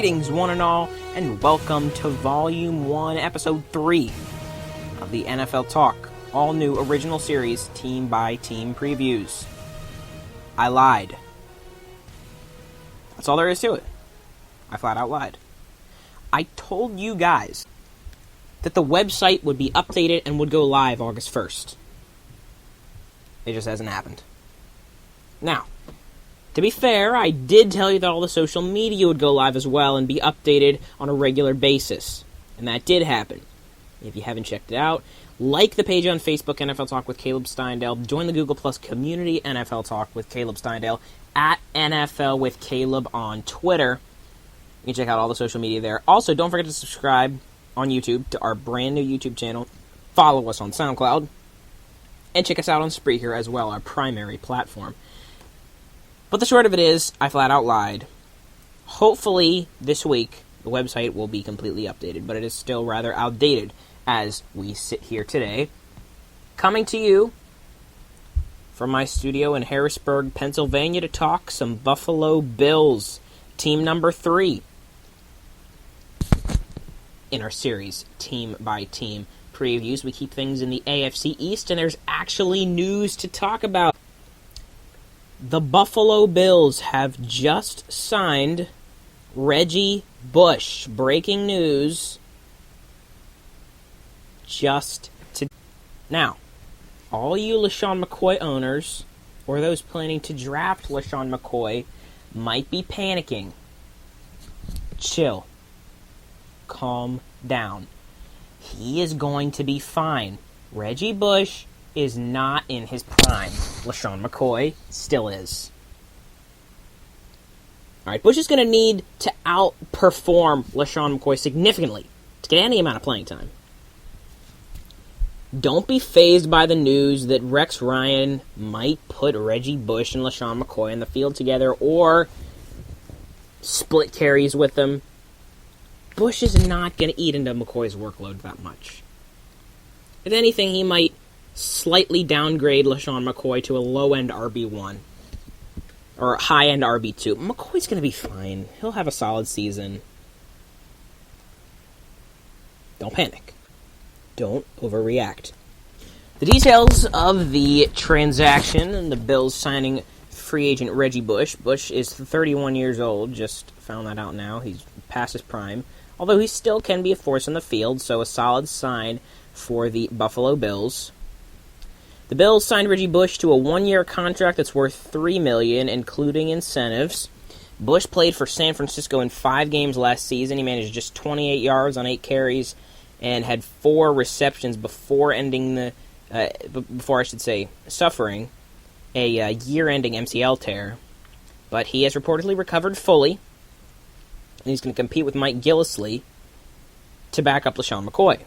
Greetings, one and all, and welcome to Volume 1, Episode 3 of the NFL Talk, all-new original series, team-by-team previews. I lied. That's all there is to it. I flat out lied. I told you guys that the website would be updated and would go live August 1st. It just hasn't happened. Now, to be fair, I did tell you that all the social media would go live as well and be updated on a regular basis. And that did happen. If you haven't checked it out, like the page on Facebook, NFL Talk with Caleb Steindale. Join the Google Plus community, NFL Talk with Caleb Steindale. At NFL with Caleb on Twitter. You can check out all the social media there. Also, don't forget to subscribe on YouTube to our brand new YouTube channel. Follow us on SoundCloud. And check us out on Spreaker as well, our primary platform. But the short of it is, I flat out lied. Hopefully, this week, the website will be completely updated, but it is still rather outdated as we sit here today. Coming to you from my studio in Harrisburg, Pennsylvania, to talk some Buffalo Bills, team number 3 in our series, team-by-team previews. We keep things in the AFC East, and there's actually news to talk about. The Buffalo Bills have just signed Reggie Bush. Breaking news. Just today. Now, all you LaShawn McCoy owners, or those planning to draft LaShawn McCoy, might be panicking. Chill. Calm down. He is going to be fine. Reggie Bush is not in his prime. LaShawn McCoy still is. Alright, Bush is going to need to outperform LaShawn McCoy significantly to get any amount of playing time. Don't be fazed by the news that Rex Ryan might put Reggie Bush and LaShawn McCoy in the field together or split carries with them. Bush is not going to eat into McCoy's workload that much. If anything, he might slightly downgrade LaShawn McCoy to a low-end RB1 or high-end RB2. McCoy's going to be fine. He'll have a solid season. Don't panic. Don't overreact. The details of the transaction and the Bills signing free agent Reggie Bush. Bush is 31 years old. Just found that out now. He's past his prime. Although he still can be a force on the field, so a solid sign for the Buffalo Bills. The Bills signed Reggie Bush to a one-year contract that's worth $3 million, including incentives. Bush played for San Francisco in 5 games last season. He managed just 28 yards on 8 carries and had 4 receptions before suffering a year-ending MCL tear. But he has reportedly recovered fully, and he's going to compete with Mike Gillislee to back up LaShawn McCoy.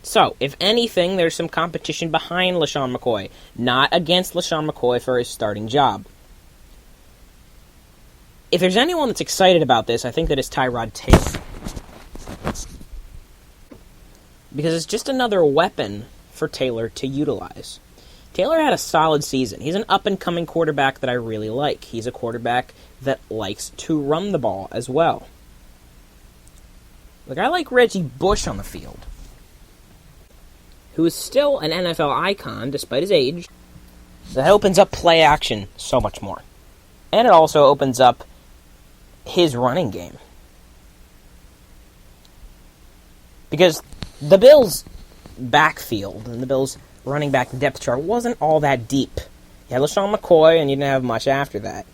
So, if anything, there's some competition behind LaShawn McCoy, not against LaShawn McCoy for his starting job. If there's anyone that's excited about this, I think that it's Tyrod Taylor. Because it's just another weapon for Taylor to utilize. Taylor had a solid season. He's an up-and-coming quarterback that I really like. He's a quarterback that likes to run the ball as well. Like, I like Reggie Bush on the field, who is still an NFL icon despite his age. That opens up play action so much more. And it also opens up his running game. Because the Bills' backfield and the Bills' running back depth chart wasn't all that deep. You had LaShawn McCoy, and you didn't have much after that.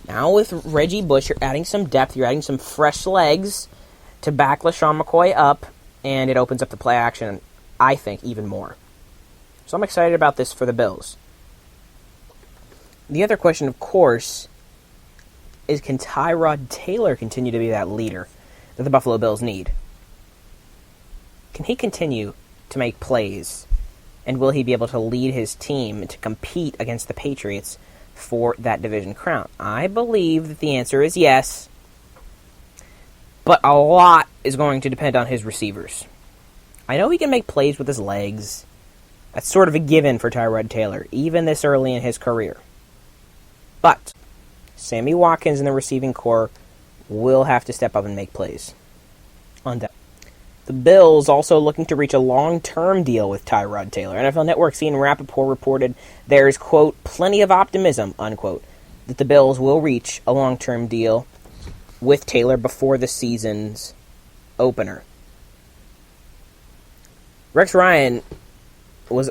Now with Reggie Bush, you're adding some depth, you're adding some fresh legs to back LaShawn McCoy up, and it opens up the play action, I think, even more. So I'm excited about this for the Bills. The other question, of course, is can Tyrod Taylor continue to be that leader that the Buffalo Bills need? Can he continue to make plays? And will he be able to lead his team to compete against the Patriots for that division crown? I believe that the answer is yes. But a lot is going to depend on his receivers. I know he can make plays with his legs. That's sort of a given for Tyrod Taylor, even this early in his career. But Sammy Watkins in the receiving corps will have to step up and make plays. The Bills also looking to reach a long-term deal with Tyrod Taylor. NFL Network seen Rappaport reported there's, quote, plenty of optimism, unquote, that the Bills will reach a long-term deal with Taylor before the season's opener. Rex Ryan was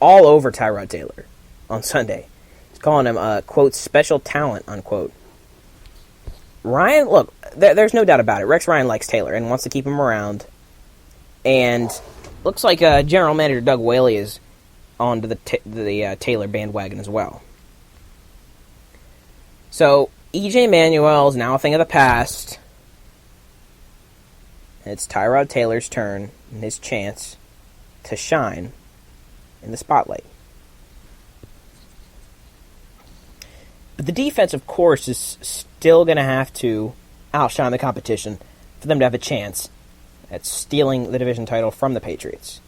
all over Tyrod Taylor on Sunday. He's calling him, quote, special talent, unquote. Ryan, look, there's no doubt about it. Rex Ryan likes Taylor and wants to keep him around. And looks like General Manager Doug Whaley is on to the Taylor bandwagon as well. So, E.J. Manuel is now a thing of the past. It's Tyrod Taylor's turn and his chance to shine in the spotlight. But the defense, of course, is still going to have to outshine the competition for them to have a chance at stealing the division title from the Patriots.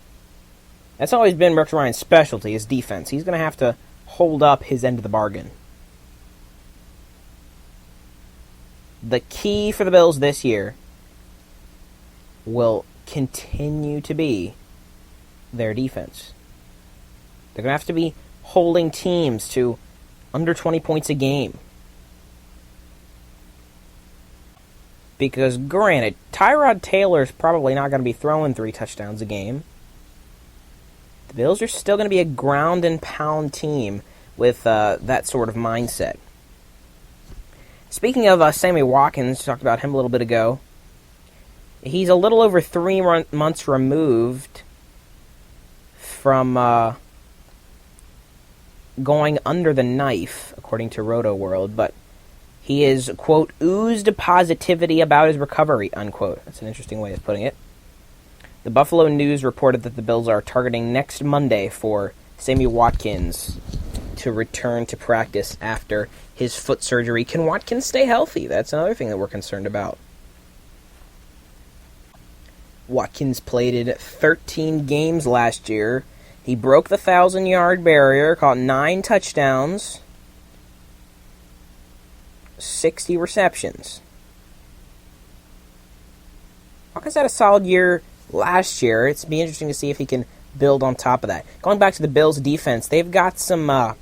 That's always been Rex Ryan's specialty, his defense. He's going to have to hold up his end of the bargain. The key for the Bills this year will continue to be their defense. They're going to have to be holding teams to under 20 points a game. Because, granted, Tyrod Taylor's probably not going to be throwing 3 touchdowns a game. The Bills are still going to be a ground and pound team with that sort of mindset. Speaking of Sammy Watkins, talked about him a little bit ago. He's a little over 3 months removed from going under the knife, according to Roto World, but he is, quote, oozed positivity about his recovery, unquote. That's an interesting way of putting it. The Buffalo News reported that the Bills are targeting next Monday for Sammy Watkins to return to practice after his foot surgery. Can Watkins stay healthy? That's another thing that we're concerned about. Watkins played in 13 games last year. He broke the 1,000-yard barrier, caught 9 touchdowns, 60 receptions. Watkins had a solid year last year. It's be interesting to see if he can build on top of that. Going back to the Bills' defense, they've got some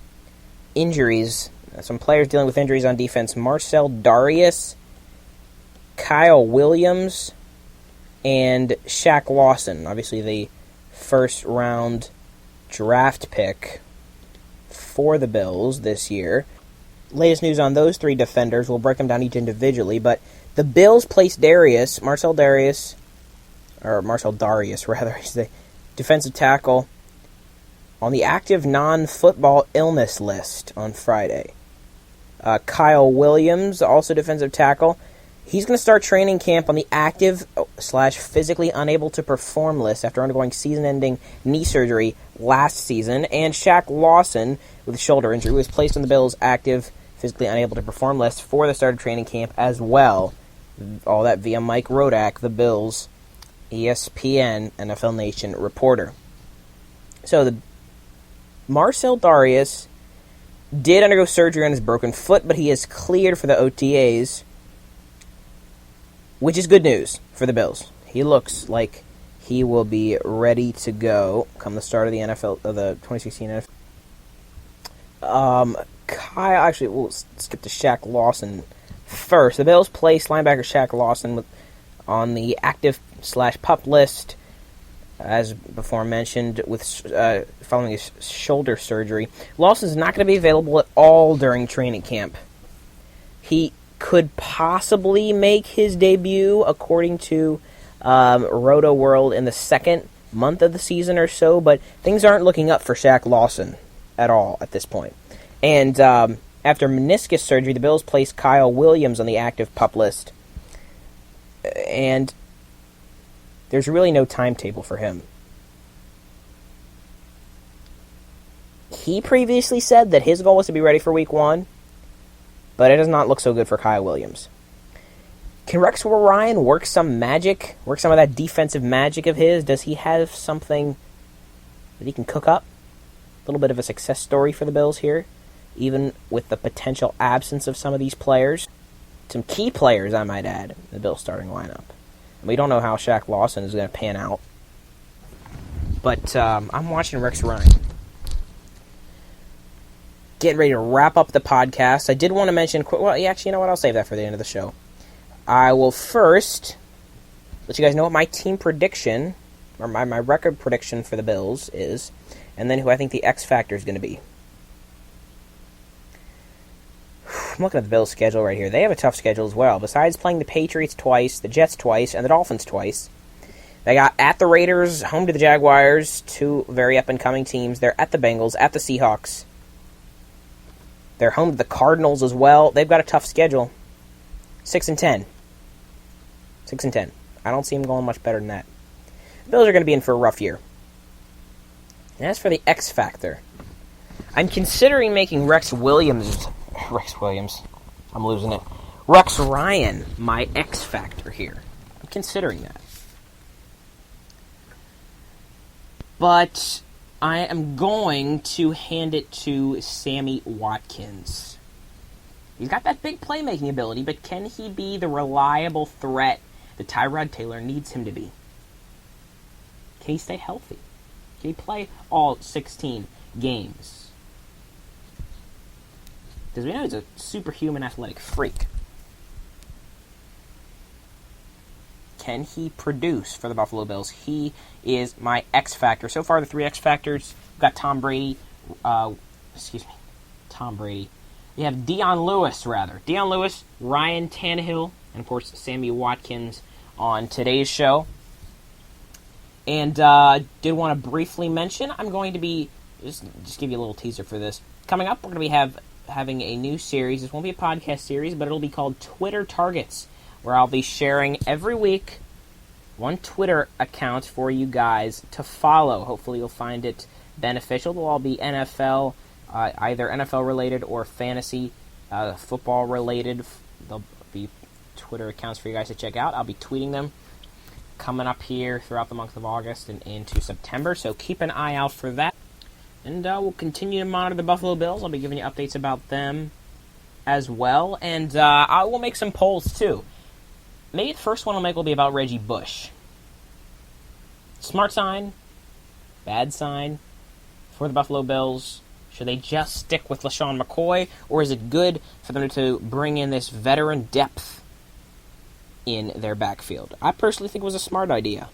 injuries, some players dealing with injuries on defense. Marcel Darius, Kyle Williams, and Shaq Lawson. Obviously, the first-round draft pick for the Bills this year. Latest news on those 3 defenders. We'll break them down each individually, but the Bills placed Marcel Darius, he's the defensive tackle, on the active non-football illness list on Friday. Kyle Williams, also defensive tackle, he's going to start training camp on the active/physically unable to perform list after undergoing season-ending knee surgery last season. And Shaq Lawson, with a shoulder injury, was placed on the Bills' active, physically unable to perform list for the start of training camp as well. All that via Mike Rodak, the Bills' ESPN NFL Nation reporter. So the Marcel Darius did undergo surgery on his broken foot, but he is cleared for the OTAs, which is good news for the Bills. He looks like he will be ready to go come the start of the NFL, of the 2016 NFL. Actually, we'll skip to Shaq Lawson first. The Bills placed linebacker Shaq Lawson on the active/pup list, as before mentioned, with following his shoulder surgery. Lawson's not going to be available at all during training camp. He could possibly make his debut, according to Roto World, in the second month of the season or so, but things aren't looking up for Shaq Lawson at all at this point. And after meniscus surgery, the Bills placed Kyle Williams on the active pup list, and there's really no timetable for him. He previously said that his goal was to be ready for Week 1, but it does not look so good for Kyle Williams. Can Rex Ryan work some magic? Work some of that defensive magic of his? Does he have something that he can cook up? A little bit of a success story for the Bills here, even with the potential absence of some of these players. Some key players, I might add, in the Bills starting lineup. And we don't know how Shaq Lawson is going to pan out. But I'm watching Rex Ryan. Getting ready to wrap up the podcast. I did want to mention... Well, actually, you know what? I'll save that for the end of the show. I will first let you guys know what my team prediction, or my record prediction for the Bills is, and then who I think the X Factor is going to be. I'm looking at the Bills' schedule right here. They have a tough schedule as well. Besides playing the Patriots twice, the Jets twice, and the Dolphins twice, they got at the Raiders, home to the Jaguars, two very up-and-coming teams. They're at the Bengals, at the Seahawks. They're home to the Cardinals as well. They've got a tough schedule. 6-10. 6-10. I don't see them going much better than that. The Bills are going to be in for a rough year. And as for the X Factor, I'm considering making Rex Ryan my X Factor here. I'm considering that. But I am going to hand it to Sammy Watkins. He's got that big playmaking ability, but can he be the reliable threat that Tyrod Taylor needs him to be? Can he stay healthy? Can he play all 16 games? Because we know he's a superhuman athletic freak. Can he produce for the Buffalo Bills? He is my X Factor. So far, the three X Factors, we've got Tom Brady. We have Deion Lewis, Ryan Tannehill, and of course, Sammy Watkins on today's show. And did want to briefly mention, I'm going to be, just give you a little teaser for this. Coming up, we're going to be having a new series. This won't be a podcast series, but it'll be called Twitter Targets, where I'll be sharing every week one Twitter account for you guys to follow. Hopefully you'll find it beneficial. They'll all be NFL, either NFL-related or fantasy football-related. There'll be Twitter accounts for you guys to check out. I'll be tweeting them coming up here throughout the month of August and into September, so keep an eye out for that. And we'll continue to monitor the Buffalo Bills. I'll be giving you updates about them as well. And I will make some polls, too. Maybe the first one I'll make will be about Reggie Bush. Smart sign, bad sign for the Buffalo Bills. Should they just stick with LaShawn McCoy, or is it good for them to bring in this veteran depth in their backfield? I personally think it was a smart idea,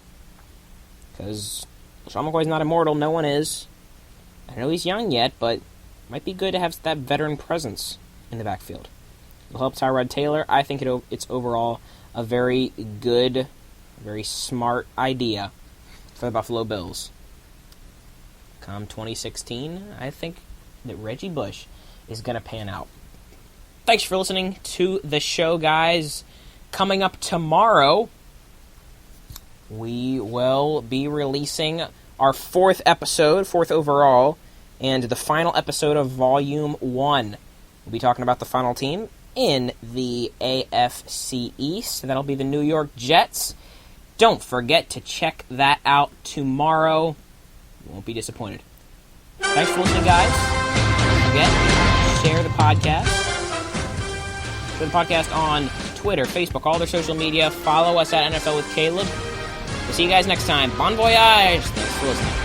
because LaShawn McCoy's not immortal, no one is. I know he's young yet, but it might be good to have that veteran presence in the backfield. It'll help Tyrod Taylor. I think it's overall a very good, very smart idea for the Buffalo Bills. Come 2016, I think that Reggie Bush is going to pan out. Thanks for listening to the show, guys. Coming up tomorrow, we will be releasing our fourth overall, and the final episode of Volume 1. We'll be talking about the final team in the AFC East. That'll be the New York Jets. Don't forget to check that out tomorrow. You won't be disappointed. Thanks for listening, guys. Don't forget, share the podcast. Share the podcast on Twitter, Facebook, all their social media. Follow us at NFL with Caleb. We'll see you guys next time. Bon voyage. Thanks for listening.